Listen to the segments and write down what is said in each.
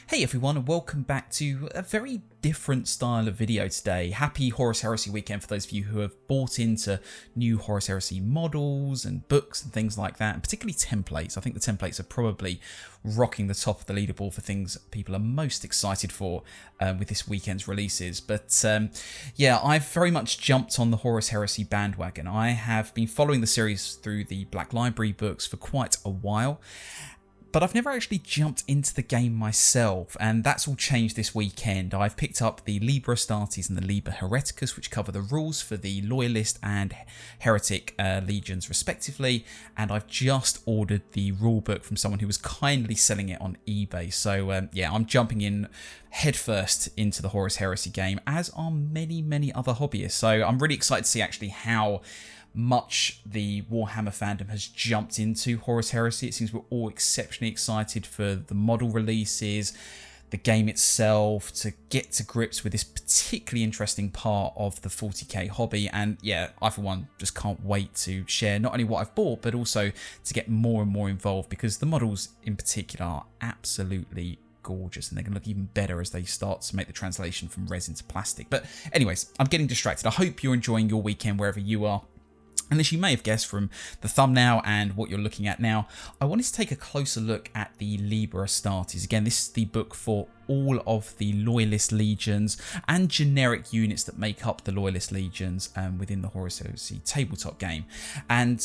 Hey everyone, and welcome back to a very different style of video today. Happy Horus Heresy weekend for those of you who have bought into new Horus Heresy models and books and things like that, and particularly templates. I think the templates are probably rocking the top of the leaderboard for things people are most excited for with this weekend's releases. But yeah, I've very much jumped on the Horus Heresy bandwagon. I have been following the series through the Black Library books for quite a while, but I've never actually jumped into the game myself, and that's all changed this weekend. I've picked up the Liber Astartes and the Liber Hereticus, which cover the rules for the Loyalist and Heretic legions respectively, and I've just ordered the rulebook from someone who was kindly selling it on eBay. So yeah, I'm jumping in headfirst into the Horus Heresy game, as are many other hobbyists. So I'm really excited to see actually how much the Warhammer fandom has jumped into Horus Heresy. It seems we're all exceptionally excited for the model releases, the game itself, to get to grips with this particularly interesting part of the 40k hobby. And yeah, I for one just can't wait to share not only what I've bought, but also to get more and more involved, because the models in particular are absolutely gorgeous, and they're going to look even better as they start to make the translation from resin to plastic. But anyways, I'm getting distracted. I hope you're enjoying your weekend wherever you are. And as you may have guessed from the thumbnail and what you're looking at now, I wanted to take a closer look at the Liber Astartes. Again, this is the book for all of the Loyalist Legions and generic units that make up the Loyalist Legions within the Horus Heresy tabletop game. And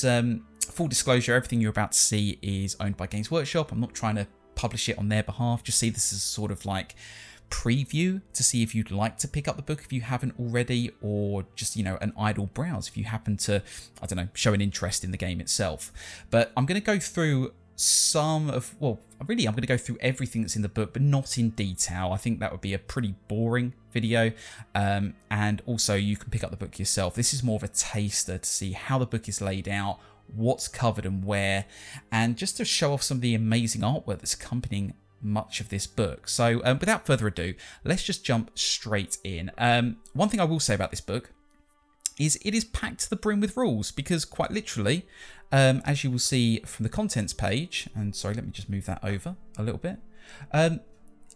full disclosure, everything you're about to see is owned by Games Workshop. I'm not trying to publish it on their behalf. Just see this as sort of like preview to see if you'd like to pick up the book if you haven't already, or just, you know, an idle browse if you happen to, I don't know, show an interest in the game itself. But I'm going to go through some of, well, really I'm going to go through everything that's in the book, but not in detail. I think that would be a pretty boring video, and also you can pick up the book yourself. This is more of a taster to see how the book is laid out, what's covered and where, and just to show off some of the amazing artwork that's accompanying much of this book. So without further ado, let's just jump straight in. One thing I will say about this book is it is packed to the brim with rules, because quite literally, as you will see from the contents page, and sorry, let me just move that over a little bit,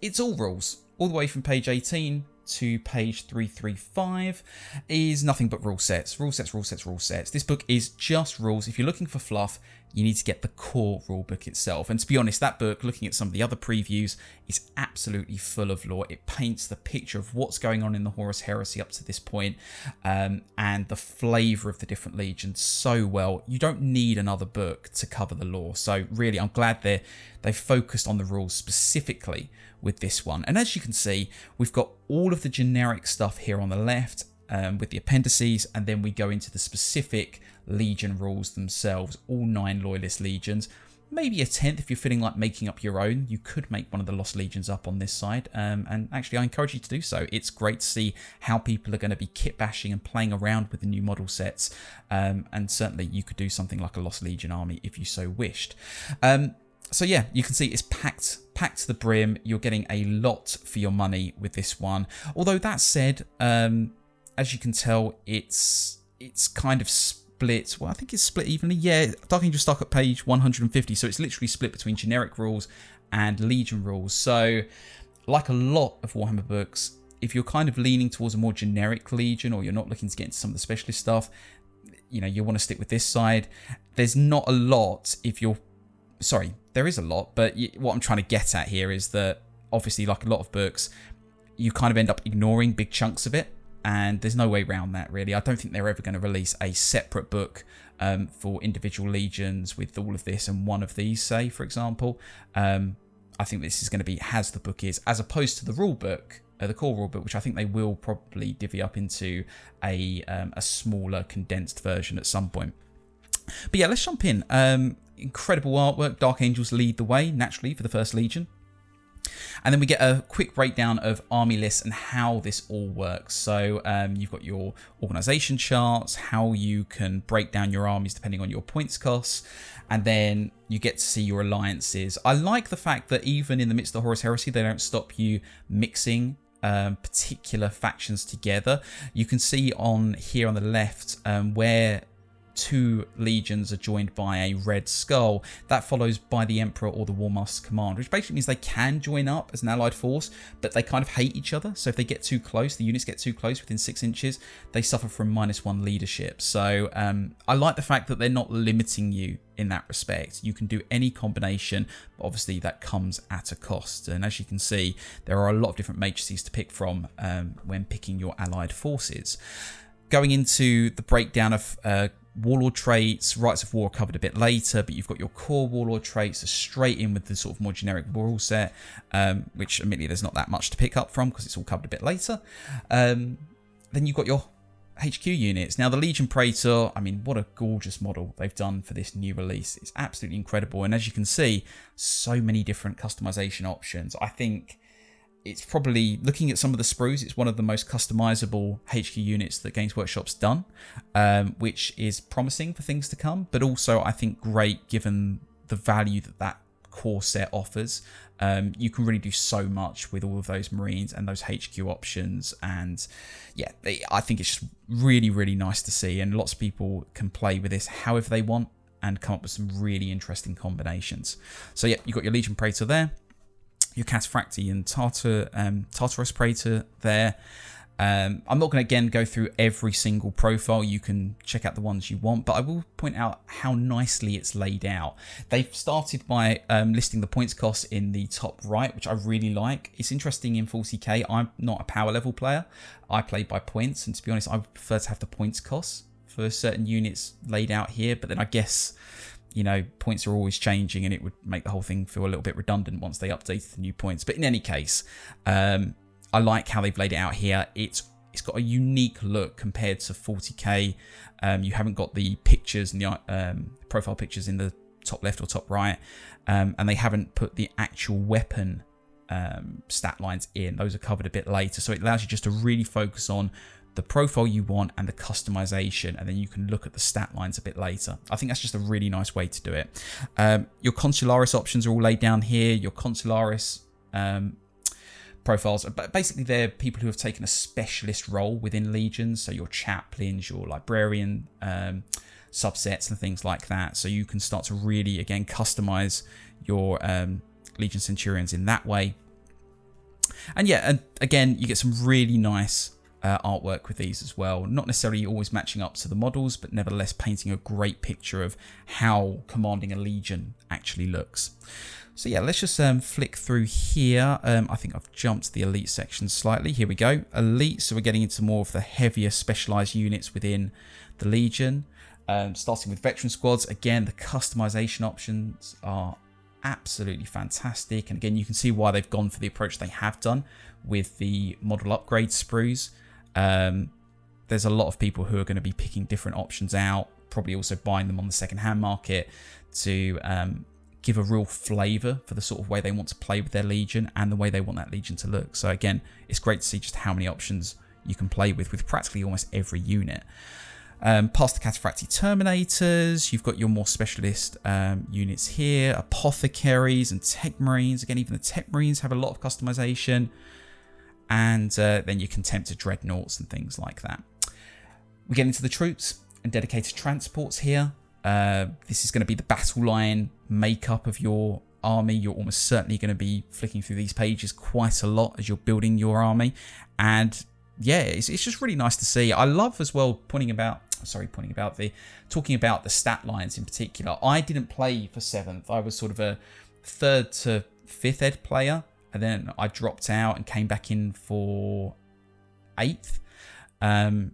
it's all rules, all the way from page 18 to page 335 is nothing but rule sets. This book is just rules. If you're looking for fluff, you need to get the core rulebook itself. And to be honest, that book, looking at some of the other previews, is absolutely full of lore. It paints the picture of what's going on in the Horus Heresy up to this point, and the flavour of the different legions so well. You don't need another book to cover the lore. So really, I'm glad they focused on the rules specifically with this one. And as you can see, we've got all of the generic stuff here on the left, with the appendices, and then we go into the specific legion rules themselves, all 9 Loyalist Legions, maybe a 10th if you're feeling like making up your own. You could make one of the Lost Legions up on this side, and actually I encourage you to do so. It's great to see how people are going to be kit bashing and playing around with the new model sets, and certainly you could do something like a Lost Legion army if you so wished. So yeah, you can see it's packed to the brim. You're getting a lot for your money with this one. Although that said, as you can tell, it's kind of split. Well, I think it's split evenly. Yeah, Dark Angel stuck at page 150, so it's literally split between generic rules and Legion rules. So, like a lot of Warhammer books, if you're kind of leaning towards a more generic Legion, or you're not looking to get into some of the specialist stuff, you know, you want to stick with this side. There's not a lot if you're... Sorry, there is a lot, but what I'm trying to get at here is that, obviously, like a lot of books, you kind of end up ignoring big chunks of it. And there's no way around that, really. I don't think they're ever going to release a separate book for individual legions with all of this and one of these, say, for example. I think this is going to be as the book is, as opposed to the rule book, the core rule book, which I think they will probably divvy up into a smaller, condensed version at some point. But yeah, let's jump in. Incredible artwork. Dark Angels lead the way, naturally, for the first Legion. And then we get a quick breakdown of army lists and how this all works. So you've got your organisation charts, how you can break down your armies depending on your points costs, and then you get to see your alliances. I like the fact that even in the midst of Horus Heresy, they don't stop you mixing particular factions together. You can see on here on the left where 2 legions are joined by a red skull, that follows by the Emperor or the War Master's command, which basically means they can join up as an allied force, but they kind of hate each other. So if they get too close, the units get too close within 6 inches, they suffer from -1 leadership. So I like the fact that they're not limiting you in that respect. You can do any combination, but obviously that comes at a cost. And as you can see, there are a lot of different matrices to pick from when picking your allied forces. Going into the breakdown of warlord traits, rites of war are covered a bit later, but you've got your core warlord traits, so straight in with the sort of more generic rule set, which admittedly there's not that much to pick up from because it's all covered a bit later. Then you've got your HQ units. Now the Legion Praetor, I mean, what a gorgeous model they've done for this new release. It's absolutely incredible, and as you can see, so many different customization options. I think it's probably, looking at some of the sprues, it's one of the most customizable HQ units that Games Workshop's done, which is promising for things to come, but also I think great given the value that that core set offers. You can really do so much with all of those Marines and those HQ options, and yeah, I think it's just really, really nice to see, and lots of people can play with this however they want and come up with some really interesting combinations. So yeah, you've got your Legion Praetor there, your Cataphractii and Tartaros Praetor there. I'm not going to again go through every single profile. You can check out the ones you want, but I will point out how nicely it's laid out. They've started by listing the points costs in the top right, which I really like. It's interesting in 40k. I'm not a power level player. I play by points, and to be honest, I would prefer to have the points costs for certain units laid out here, but then I guess, you know, points are always changing and it would make the whole thing feel a little bit redundant once they updated the new points. But in any case, I like how they've laid it out here. It's got a unique look compared to 40k. You haven't got the pictures and the profile pictures in the top left or top right, and they haven't put the actual weapon stat lines in. Those are covered a bit later, so it allows you just to really focus on the profile you want and the customization, and then you can look at the stat lines a bit later. I think that's just a really nice way to do it. Your Consularis options are all laid down here. Your Consularis profiles, but basically they're people who have taken a specialist role within legions, so your chaplains, your librarian subsets and things like that. So you can start to really, again, customize your Legion Centurions in that way. And yeah, and again, you get some really nice artwork with these as well. Not necessarily always matching up to the models, but nevertheless painting a great picture of how commanding a legion actually looks. So yeah, let's just flick through here. I think I've jumped the elite section slightly. Here we go. Elite, so we're getting into more of the heavier specialized units within the Legion. Starting with veteran squads. Again, the customization options are absolutely fantastic. And again, you can see why they've gone for the approach they have done with the model upgrade sprues. There's a lot of people who are going to be picking different options out, probably also buying them on the second-hand market to give a real flavour for the sort of way they want to play with their Legion and the way they want that Legion to look. So again, it's great to see just how many options you can play with practically almost every unit. Past the Cataphractii Terminators, you've got your more specialist units here, Apothecaries and Tech Marines. Again, even the Tech Marines have a lot of customization. And then your Contemptor Dreadnoughts and things like that. We get into the troops and dedicated transports here. This is going to be the battle line makeup of your army. You're almost certainly going to be flicking through these pages quite a lot as you're building your army. And yeah, it's just really nice to see. I love as well talking about the stat lines in particular. I didn't play for 7th. I was sort of a 3rd to 5th ed player. And then I dropped out and came back in for 8th. And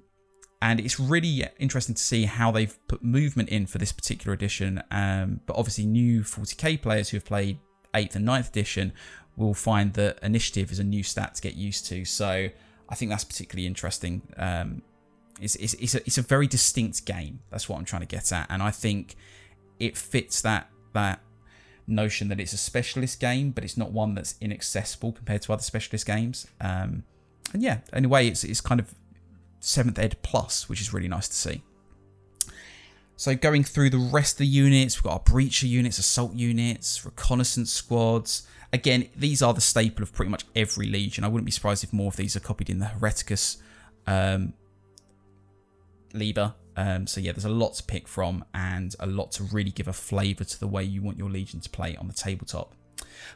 it's really interesting to see how they've put movement in for this particular edition. But obviously new 40k players who have played 8th and 9th edition will find that initiative is a new stat to get used to. So I think that's particularly interesting. It's a very distinct game. That's what I'm trying to get at. And I think it fits that notion that it's a specialist game, but it's not one that's inaccessible compared to other specialist games. And yeah, in a way, it's kind of 7th ed plus, which is really nice to see. So going through the rest of the units, we've got our breacher units, assault units, reconnaissance squads. Again, these are the staple of pretty much every legion. I wouldn't be surprised if more of these are copied in the Hereticus Liber So yeah, there's a lot to pick from and a lot to really give a flavour to the way you want your Legion to play on the tabletop.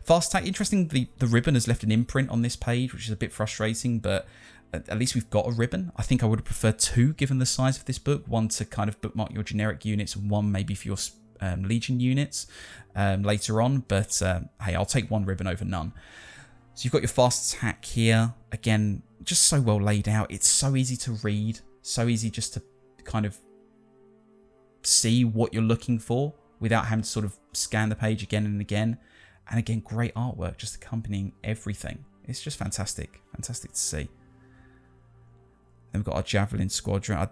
Fast attack, interesting, the ribbon has left an imprint on this page, which is a bit frustrating, but at least we've got a ribbon. I think I would have preferred two given the size of this book, one to kind of bookmark your generic units and one maybe for your Legion units later on, but hey, I'll take one ribbon over none. So you've got your fast attack here, again, just so well laid out. It's so easy to read, so easy just to kind of see what you're looking for without having to sort of scan the page again and again. And again, great artwork just accompanying everything. It's just fantastic. Fantastic to see. Then we've got our Javelin Squadron.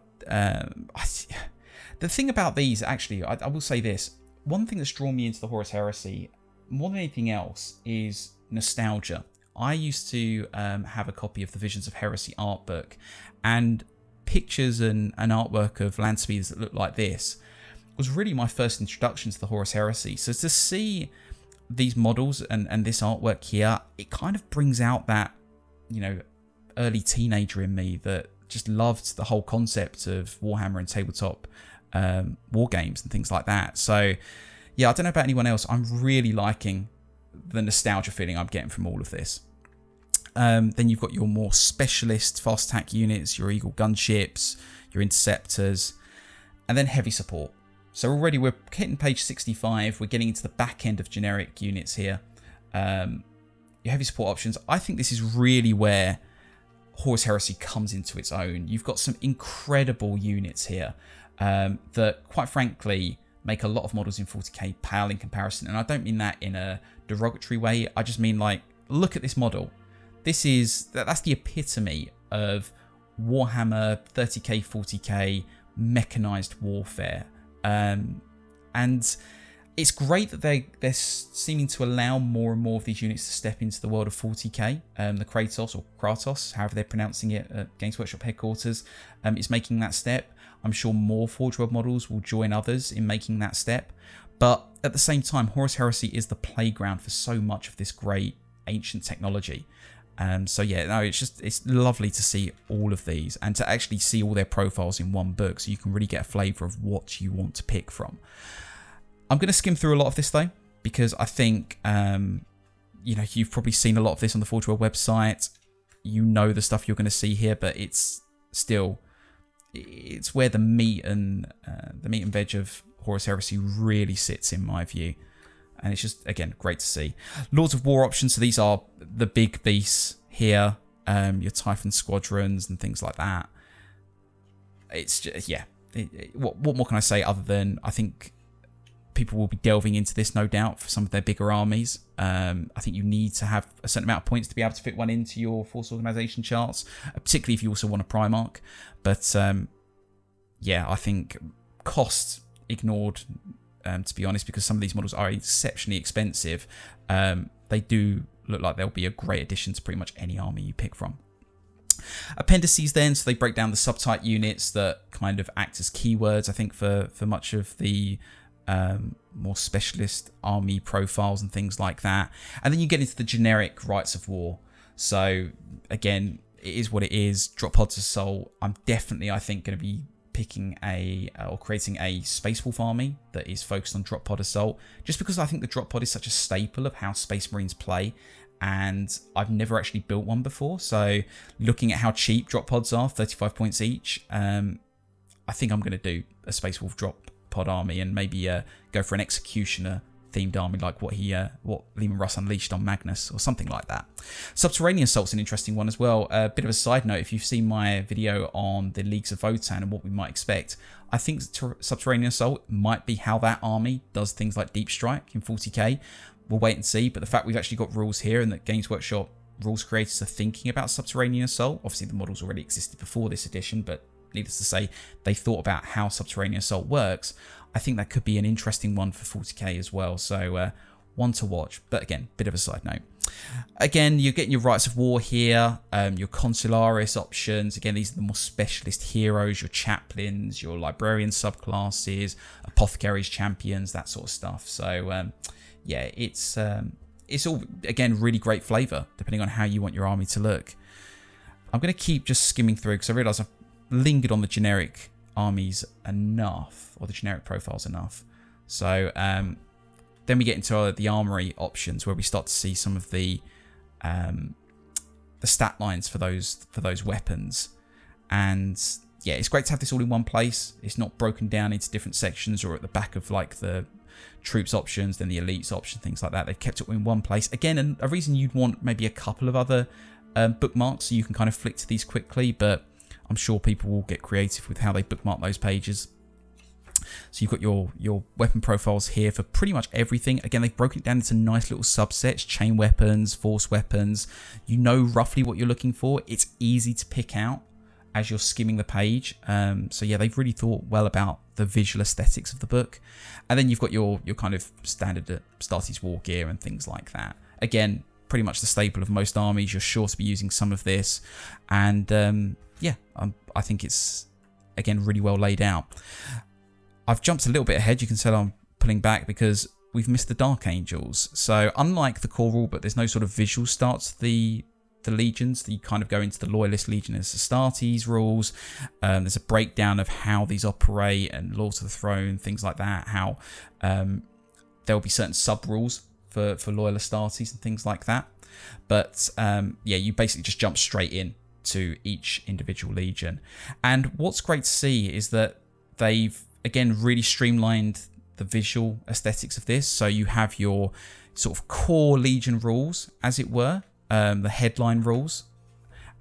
The thing about these, actually, I will say this. One thing that's drawn me into the Horus Heresy, more than anything else, is nostalgia. I used to have a copy of the Visions of Heresy art book, and pictures and artwork of land speeders that look like this was really my first introduction to the Horus Heresy. So to see these models and this artwork here, it kind of brings out that, you know, early teenager in me that just loved the whole concept of Warhammer and tabletop war games and things like that. So yeah, I don't know about anyone else, I'm really liking the nostalgia feeling I'm getting from all of this. Then you've got your more specialist fast attack units, your Eagle gunships, your interceptors, and then heavy support. So already we're hitting page 65. We're getting into the back end of generic units here. Your heavy support options. I think this is really where Horus Heresy comes into its own. You've got some incredible units here that, quite frankly, make a lot of models in 40k pale in comparison. And I don't mean that in a derogatory way. I just mean, like, look at this model. That's the epitome of Warhammer 30k, 40k mechanized warfare. And it's great that they're seeming to allow more and more of these units to step into the world of 40k. The Kratos, or Kratos, however they're pronouncing it at Games Workshop headquarters, is making that step. I'm sure more Forge World models will join others in making that step. But at the same time, Horus Heresy is the playground for so much of this great ancient technology. So yeah, no, it's lovely to see all of these and to actually see all their profiles in one book, so you can really get a flavour of what you want to pick from. I'm going to skim through a lot of this though, because I think you know, you've probably seen a lot of this on the Forge World website. You know the stuff you're going to see here, but it's where the meat and veg of Horus Heresy really sits, in my view. And it's just, again, great to see. Lords of War options. So these are the big beasts here. Your Typhon squadrons and things like that. It's just, yeah. What more can I say other than I think people will be delving into this, no doubt, for some of their bigger armies. I think you need to have a certain amount of points to be able to fit one into your force organization charts, particularly if you also want a Primarch. But yeah, I think cost ignored, to be honest, because some of these models are exceptionally expensive. They do look like they'll be a great addition to pretty much any army you pick from. Appendices then, so they break down the subtype units that kind of act as keywords, I think, for much of the more specialist army profiles and things like that. And then you get into the generic rights of war. So again, it is what it is. Drop Pods Assault. I'm definitely, I think, going to be picking or creating a Space Wolf army that is focused on Drop Pod Assault, just because I think the Drop Pod is such a staple of how Space Marines play, and I've never actually built one before. So looking at how cheap Drop Pods are, 35 points each, I think I'm going to do a Space Wolf Drop Pod army and maybe go for an Executioner themed army like what Leman Russ unleashed on Magnus or something like that. Subterranean Assault's an interesting one as well. A bit of a side note, if you've seen my video on the Leagues of Votann and what we might expect, I think Subterranean Assault might be how that army does things like Deep Strike in 40k. We'll wait and see, but the fact we've actually got rules here and that Games Workshop rules creators are thinking about Subterranean Assault, obviously the models already existed before this edition, but needless to say, they thought about how Subterranean Assault works. I think that could be an interesting one for 40k as well. So one to watch. But again, bit of a side note. Again, you're getting your Rights of War here, your Consularis options. Again, these are the more specialist heroes, your Chaplains, your Librarian subclasses, Apothecaries, Champions, that sort of stuff. So yeah, it's all, again, really great flavour, depending on how you want your army to look. I'm going to keep just skimming through, because I realise I've lingered on the generic armies enough, or the generic profiles enough. So then we get into the armory options, where we start to see some of the stat lines for those weapons. And yeah, it's great to have this all in one place. It's not broken down into different sections or at the back of like the troops options, then the elites option, things like that. They've kept it in one place. Again, and a reason you'd want maybe a couple of other bookmarks so you can kind of flick to these quickly, but I'm sure people will get creative with how they bookmark those pages. So you've got your weapon profiles here for pretty much everything. Again, they've broken it down into nice little subsets: chain weapons, force weapons. You know roughly what you're looking for. It's easy to pick out as you're skimming the page. So yeah, they've really thought well about the visual aesthetics of the book. And then you've got your kind of standard Astartes war gear and things like that. Again, pretty much the staple of most armies. You're sure to be using some of this. And yeah, I think it's, again, really well laid out. I've jumped a little bit ahead. You can tell I'm pulling back because we've missed the Dark Angels. So unlike the core rule, but there's no sort of visual start to the legions. You kind of go into the Loyalist Legionist Astartes rules. There's a breakdown of how these operate and Lords of the Throne, things like that. How there will be certain sub rules for Loyal Astartes and things like that. But yeah, you basically just jump straight in to each individual legion. And what's great to see is that they've, again, really streamlined the visual aesthetics of this. So you have your sort of core legion rules, as it were, the headline rules,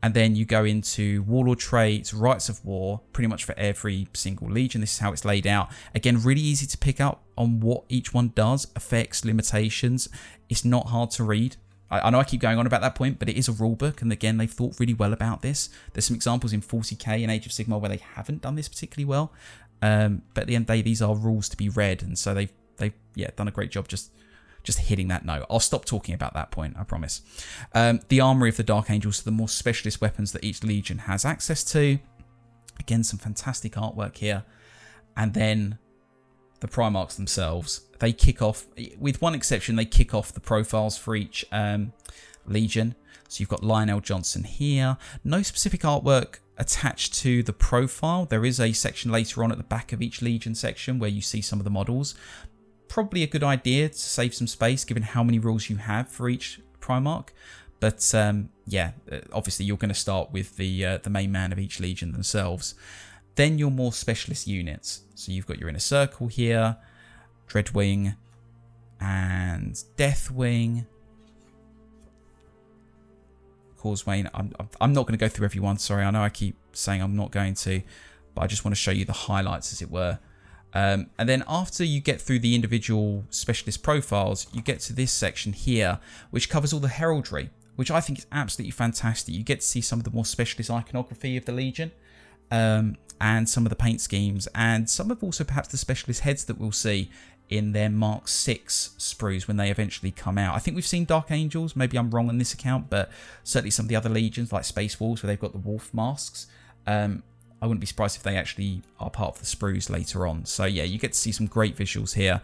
and then you go into warlord traits, rights of war, pretty much for every single legion. This is how it's laid out. Again, really easy to pick up on what each one does, effects, limitations. It's not hard to read. I know I keep going on about that point, but it is a rule book, and again, they've thought really well about this. There's some examples in 40k and Age of Sigmar where they haven't done this particularly well, but at the end of the day, these are rules to be read, and so they've done a great job just hitting that note. I'll stop talking about that point, I promise. The armory of the Dark Angels are the more specialist weapons that each legion has access to. Again, some fantastic artwork here. And then the Primarchs themselves, they kick off, with one exception, they kick off the profiles for each legion. So you've got Lionel Johnson here. No specific artwork attached to the profile. There is a section later on at the back of each legion section where you see some of the models. Probably a good idea to save some space given how many rules you have for each Primarch. But yeah, obviously you're going to start with the main man of each legion themselves. Then your more specialist units. So you've got your Inner Circle here, Dreadwing and Deathwing. Causeway. I'm not going to go through everyone. Sorry, I know I keep saying I'm not going to, but I just want to show you the highlights, as it were. And then after you get through the individual specialist profiles, you get to this section here, which covers all the heraldry, which I think is absolutely fantastic. You get to see some of the more specialist iconography of the Legion, and some of the paint schemes, and some of also perhaps the specialist heads that we'll see in their Mark 6 sprues when they eventually come out. I think we've seen Dark Angels, maybe I'm wrong on this account, but certainly some of the other legions like Space Wolves where they've got the wolf masks. I wouldn't be surprised if they actually are part of the sprues later on. So yeah, you get to see some great visuals here.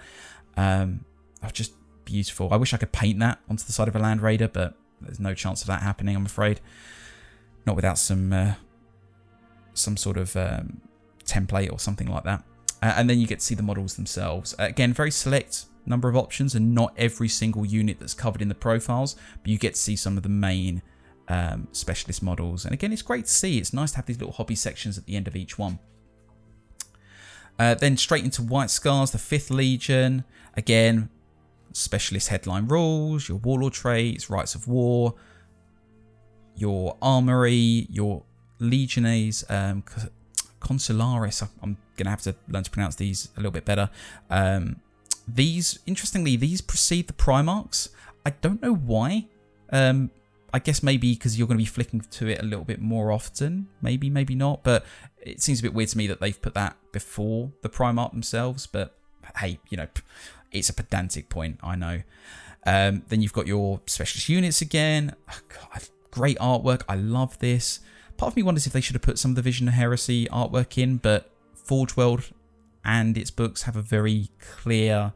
Just beautiful. I wish I could paint that onto the side of a Land Raider, but there's no chance of that happening, I'm afraid. Not without some sort of template or something like that. And then you get to see the models themselves. Again, very select number of options and not every single unit that's covered in the profiles, but you get to see some of the main specialist models. And again, it's great to see. It's nice to have these little hobby sections at the end of each one. Then straight into White Scars, the 5th Legion. Again, specialist headline rules, your warlord traits, rights of war, your armory, your legiones, consularis. I'm going to have to learn to pronounce these a little bit better. Interestingly, these precede the Primarchs. I don't know why. I guess maybe because you're going to be flicking to it a little bit more often. Maybe not. But it seems a bit weird to me that they've put that before the Primarch themselves. But hey, it's a pedantic point, I know. Then you've got your specialist units again. Oh, God, great artwork. I love this. Part of me wonders if they should have put some of the Vision of Heresy artwork in. But Forge World and its books have a very clear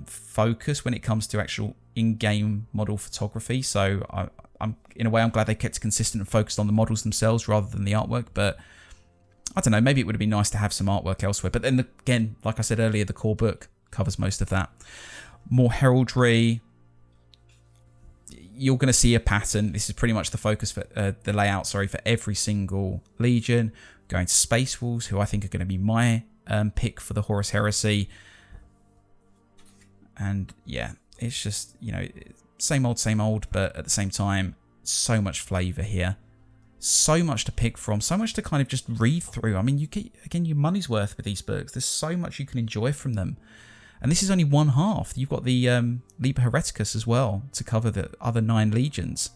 focus when it comes to actual in-game model photography, so I'm in a way I'm glad they kept it consistent and focused on the models themselves rather than the artwork. But I don't know, maybe it would have been nice to have some artwork elsewhere. But then again, like I said earlier, the core book covers most of that. More heraldry. You're going to see a pattern. This is pretty much the focus for the layout, for every single legion. Going to Space Wolves, who I think are going to be my pick for the Horus Heresy. And yeah, it's just, same old, but at the same time, so much flavour here. So much to pick from, so much to kind of just read through. I mean, you get, again, your money's worth with these books. There's so much you can enjoy from them. And this is only one half. You've got the Liber Hereticus as well to cover the other 9 legions.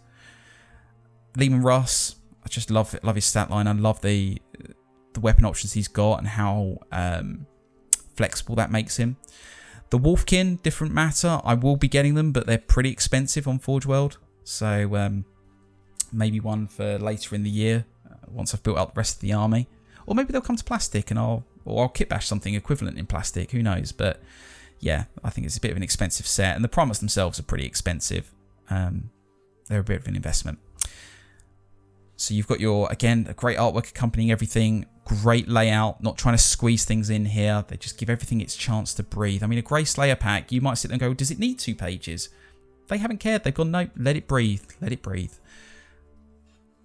Leman Russ, I just love his stat line. I love the weapon options he's got and how flexible that makes him. The Wolfkin, different matter. I will be getting them, but they're pretty expensive on Forge World. So maybe one for later in the year, once I've built up the rest of the army. Or maybe they'll come to plastic and I'll kit bash something equivalent in plastic. Who knows? But yeah, I think it's a bit of an expensive set. And the Primarchs themselves are pretty expensive. They're a bit of an investment. So you've got again, a great artwork accompanying everything. Great layout. Not trying to squeeze things in here. They just give everything its chance to breathe. I mean, a Grey Slayer pack, you might sit there and go, does it need 2 pages? They haven't cared. They've gone, no, let it breathe. Let it breathe.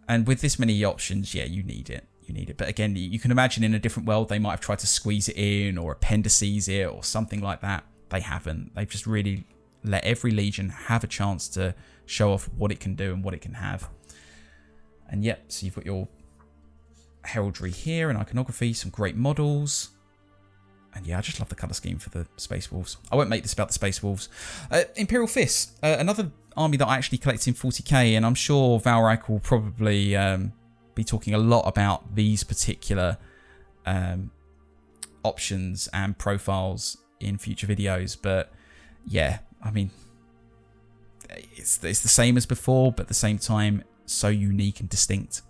And with this many options, yeah, you need it. You need it. But again, you can imagine in a different world, they might have tried to squeeze it in or appendices it or something like that. They haven't. They've just really let every legion have a chance to show off what it can do and what it can have. And yep, so you've got your heraldry here and iconography, some great models. And yeah, I just love the colour scheme for the Space Wolves. I won't make this about the Space Wolves. Imperial Fists, another army that I actually collected in 40k, and I'm sure Valrak will probably be talking a lot about these particular options and profiles in future videos. But yeah, I mean, it's the same as before, but at the same time, so unique and distinct.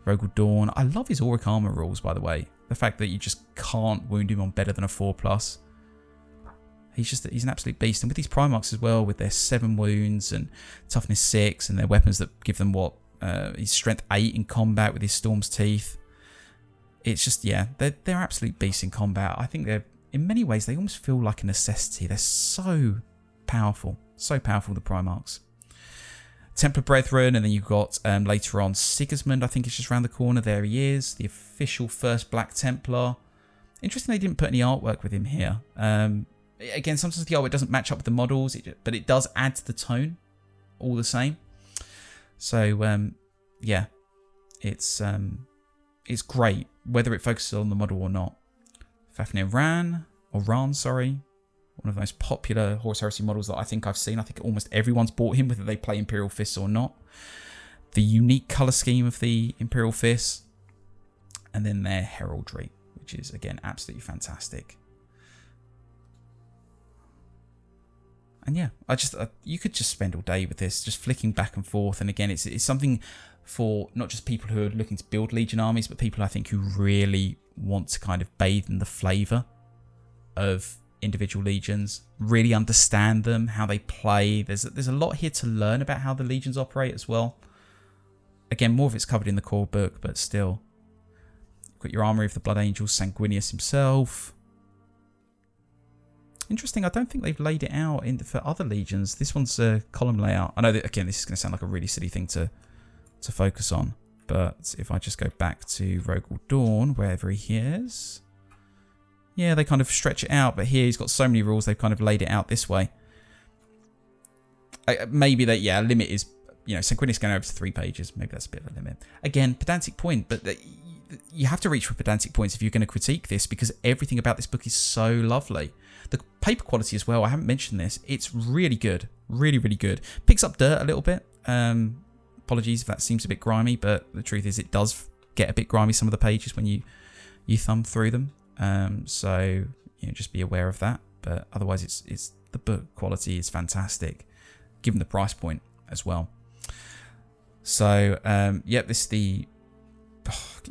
Rogel Dawn. I love his Auric Armor rules, by the way. The fact that you just can't wound him on better than a 4+. He's an absolute beast. And with these Primarchs as well, with their 7 wounds and toughness 6 and their weapons that give them his strength 8 in combat with his Storm's Teeth. It's just, yeah, they're absolute beasts in combat. I think in many ways, they almost feel like a necessity. They're so powerful. So powerful, the Primarchs. Templar Brethren, and then you've got later on Sigismund, I think is just around the corner. There he is, the official first Black Templar. Interesting they didn't put any artwork with him here. Again, sometimes the artwork doesn't match up with the models, but it does add to the tone all the same. So, yeah, it's great, whether it focuses on the model or not. Fafnir Ran, one of the most popular Horus Heresy models that I think I've seen. I think almost everyone's bought him, whether they play Imperial Fists or not. The unique colour scheme of the Imperial Fists. And then their heraldry, which is, again, absolutely fantastic. And yeah, you could just spend all day with this, just flicking back and forth. And again, it's something for not just people who are looking to build Legion armies, but people I think who really want to kind of bathe in the flavour of individual legions, really understand them, how they play. There's a lot here to learn about how the legions operate as well. Again, more of it's covered in the core book, but still. You've got your Armory of the Blood Angels, Sanguinius himself. Interesting, I don't think they've laid it out for other legions. This one's a column layout. I know that, again, this is going to sound like a really silly thing to focus on, but if I just go back to Rogel Dawn, wherever he is, yeah, they kind of stretch it out, but here he's got so many rules, they've kind of laid it out this way. Maybe that, yeah, a limit is, Sanguinius going over to 3 pages. Maybe that's a bit of a limit. Again, pedantic point, but you have to reach for pedantic points if you're going to critique this, because everything about this book is so lovely. The paper quality as well, I haven't mentioned this, it's really good. Really, really good. Picks up dirt a little bit. Apologies if that seems a bit grimy, but the truth is it does get a bit grimy, some of the pages, when you thumb through them. So just be aware of that. But otherwise, it's the book quality is fantastic, given the price point as well. So this is the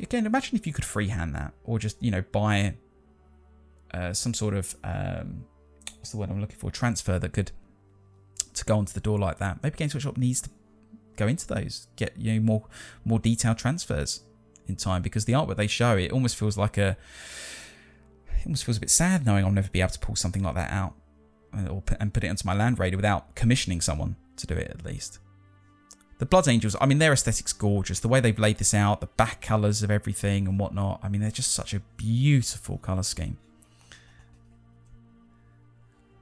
again. Imagine if you could freehand that, or just buy some sort of what's the word I'm looking for? Transfer that could to go onto the door like that. Maybe Games Workshop needs to go into those, get more detailed transfers in time, because the artwork they show, it almost feels like it almost feels a bit sad knowing I'll never be able to pull something like that out and put it onto my Land Raider without commissioning someone to do it, at least. The Blood Angels, I mean, their aesthetic's gorgeous. The way they've laid this out, the back colours of everything and whatnot, I mean, they're just such a beautiful colour scheme.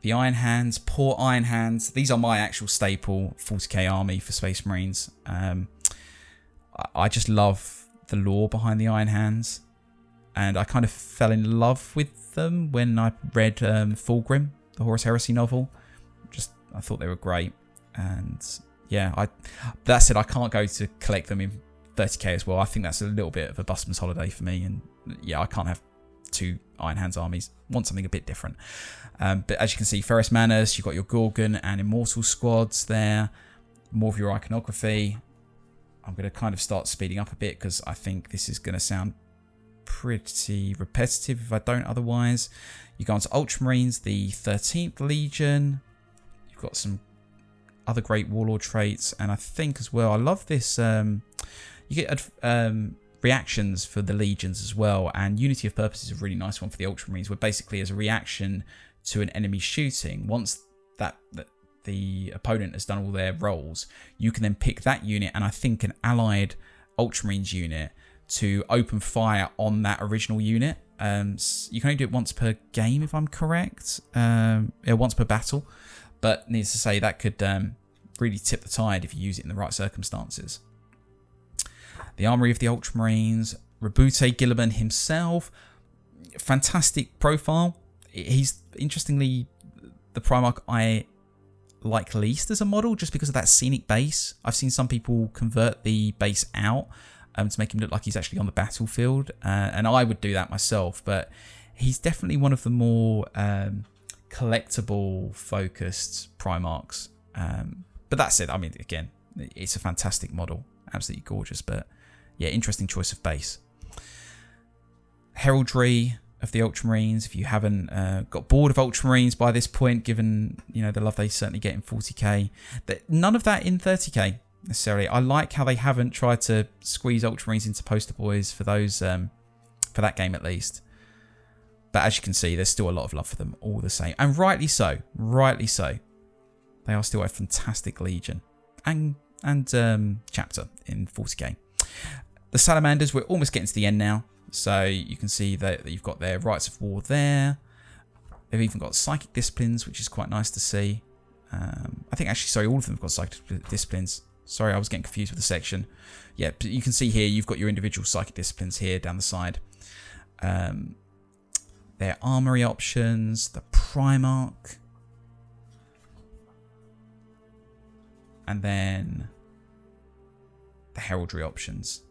The Iron Hands, poor Iron Hands. These are my actual staple 40k army for Space Marines. I just love the lore behind the Iron Hands. And I kind of fell in love with them when I read Fulgrim, the Horus Heresy novel. I thought they were great. And yeah, that said, I can't go to collect them in 30k as well. I think that's a little bit of a busman's holiday for me. And yeah, I can't have 2 Iron Hands armies. Want something a bit different. But as you can see, Ferrus Manus, you've got your Gorgon and Immortal squads there. More of your iconography. I'm going to kind of start speeding up a bit because I think this is going to sound pretty repetitive if I don't otherwise. You go on to Ultramarines, the 13th Legion. You've got some other great warlord traits, and I think as well, I love this. You get reactions for the legions as well, and Unity of Purpose is a really nice one for the Ultramarines, where basically as a reaction to an enemy shooting, once that the opponent has done all their rolls, you can then pick that unit, and I think an allied Ultramarines unit, to open fire on that original unit. You can only do it once per game, if I'm correct. Once per battle. But needless to say, that could really tip the tide if you use it in the right circumstances. The Armory of the Ultramarines. Rabute Gilliman himself. Fantastic profile. He's, interestingly, the Primarch I like least as a model, just because of that scenic base. I've seen some people convert the base out to make him look like he's actually on the battlefield. And I would do that myself, but he's definitely one of the more collectible focused Primarchs. But that said, I mean, again, it's a fantastic model. Absolutely gorgeous, but yeah, interesting choice of base. Heraldry of the Ultramarines. If you haven't got bored of Ultramarines by this point, given the love they certainly get in 40k, none of that in 30k. Necessarily. I like how they haven't tried to squeeze Ultramarines into poster boys for those for that game at least. But as you can see, there's still a lot of love for them all the same. And rightly so. Rightly so. They are still a fantastic legion. And chapter in 40k. The Salamanders, we're almost getting to the end now. So you can see that you've got their Rites of War there. They've even got Psychic Disciplines, which is quite nice to see. I think actually, sorry, all of them have got Psychic Disciplines. Sorry, I was getting confused with the section. Yeah, but you can see here, you've got your individual Psychic Disciplines here down the side. Their armory options, the Primarch. And then the heraldry options.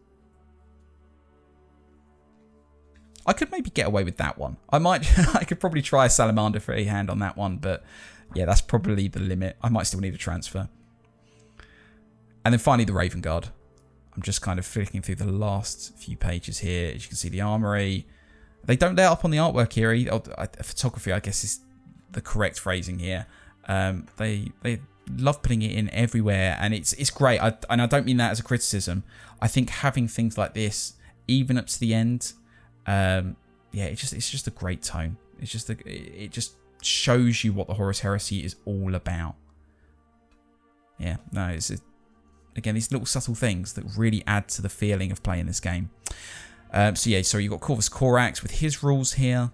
I could maybe get away with that one. I could probably try a Salamander for a hand on that one, but yeah, that's probably the limit. I might still need a transfer. And then finally, the Raven Guard. I'm just kind of flicking through the last few pages here. As you can see, the armory. They don't let up on the artwork here. Photography, I guess, is the correct phrasing here. They love putting it in everywhere, and it's great. And I don't mean that as a criticism. I think having things like this, even up to the end, it's just a great tone. It just shows you what the Horus Heresy is all about. Yeah, no, again, these little subtle things that really add to the feeling of playing this game. So you've got Corvus Corax with his rules here.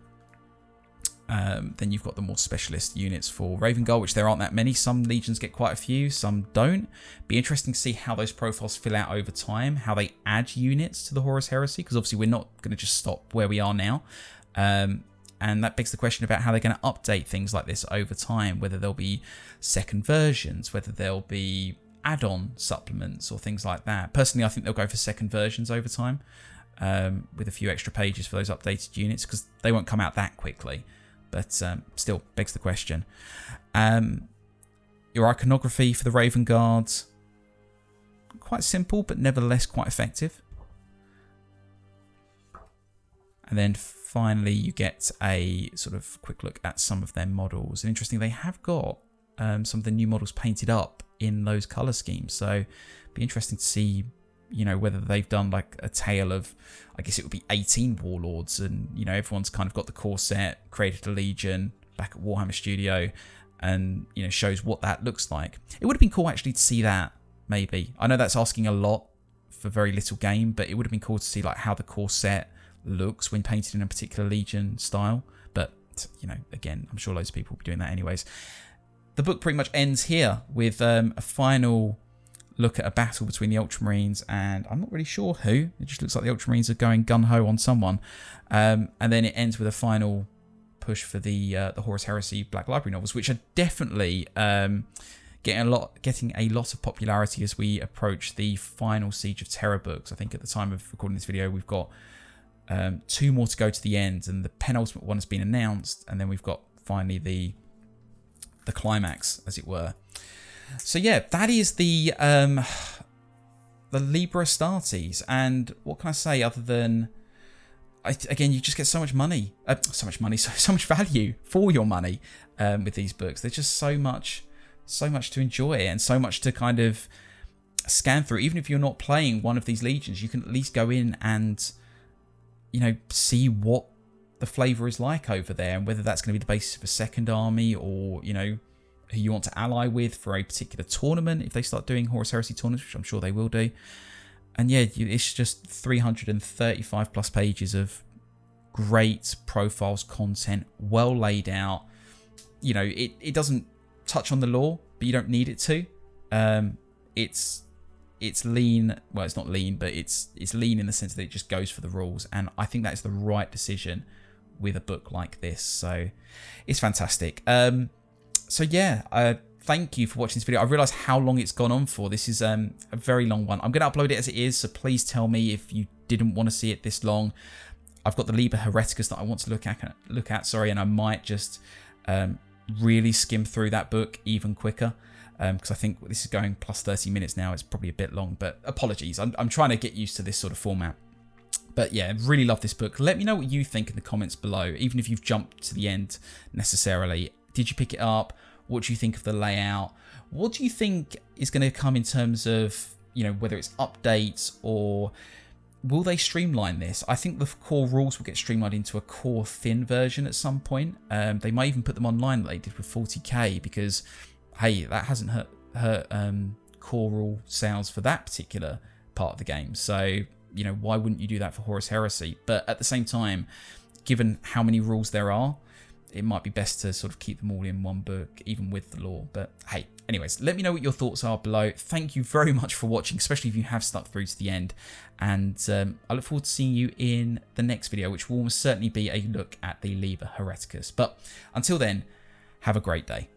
Then you've got the more specialist units for Raven Guard, which there aren't that many. Some legions get quite a few, some don't. Be interesting to see how those profiles fill out over time, how they add units to the Horus Heresy, because obviously we're not going to just stop where we are now. And that begs the question about how they're going to update things like this over time, whether there'll be second versions, whether there'll be add-on supplements or things like that. Personally, I think they'll go for second versions over time, with a few extra pages for those updated units, because they won't come out that quickly. But still begs the question. Your iconography for the Raven Guards, quite simple, but nevertheless quite effective. And then finally, you get a sort of quick look at some of their models. And interesting, they have got some of the new models painted up in those colour schemes. So it'd be interesting to see you know, whether they've done like a tale of, I guess it would be 18 warlords, and you know, everyone's kind of got the core set, created a legion back at Warhammer Studio, and you know, shows what that looks like. It would have been cool actually to see that, maybe. I know that's asking a lot for very little game, but it would have been cool to see like how the core set looks when painted in a particular legion style. But you know, again, I'm sure loads of people will be doing that anyways. The book pretty much ends here with a final look at a battle between the Ultramarines and I'm not really sure who. It just looks like the Ultramarines are going gun-ho on someone. And then it ends with a final push for the Horus Heresy Black Library novels, which are definitely getting a lot of popularity as we approach the final Siege of Terror books. I think at the time of recording this video, we've got 2 more to go to the end, and the penultimate one has been announced, and then we've got finally the climax, as it were. So yeah, that is the Liber Astartes, and what can I say other than, again, you just get so much money, so much value for your money with these books. There's just so much to enjoy and so much to kind of scan through. Even if you're not playing one of these legions, you can at least go in and, you know, see what the flavour is like over there, and whether that's going to be the basis of a second army, or you know, who you want to ally with for a particular tournament if they start doing Horus Heresy tournaments, which I'm sure they will do. And yeah, it's just 335 plus pages of great profiles, content, well laid out. You know, it doesn't touch on the lore, but you don't need it to. It's lean. Well, it's not lean, but it's lean in the sense that it just goes for the rules, and I think that's the right decision with a book like this. So it's fantastic. So yeah, thank you for watching this video. I realise how long it's gone on for. This is a very long one. I'm going to upload it as it is, so please tell me if you didn't want to see it this long. I've got the Liber Hereticus that I want to look at, and I might just really skim through that book even quicker, because I think this is going plus 30 minutes now. It's probably a bit long, but apologies. I'm trying to get used to this sort of format. But yeah, really love this book. Let me know what you think in the comments below, even if you've jumped to the end necessarily. Did you pick it up? What do you think of the layout? What do you think is going to come in terms of, you know, whether it's updates, or will they streamline this? I think the core rules will get streamlined into a core thin version at some point. They might even put them online like they did with 40k, because hey, that hasn't hurt core rule sales for that particular part of the game. So, you know, why wouldn't you do that for Horus Heresy? But at the same time, given how many rules there are, it might be best to sort of keep them all in one book, even with the lore. But hey, anyways, let me know what your thoughts are below. Thank you very much for watching, especially if you have stuck through to the end. And I look forward to seeing you in the next video, which will almost certainly be a look at the Liber Hereticus. But until then, have a great day.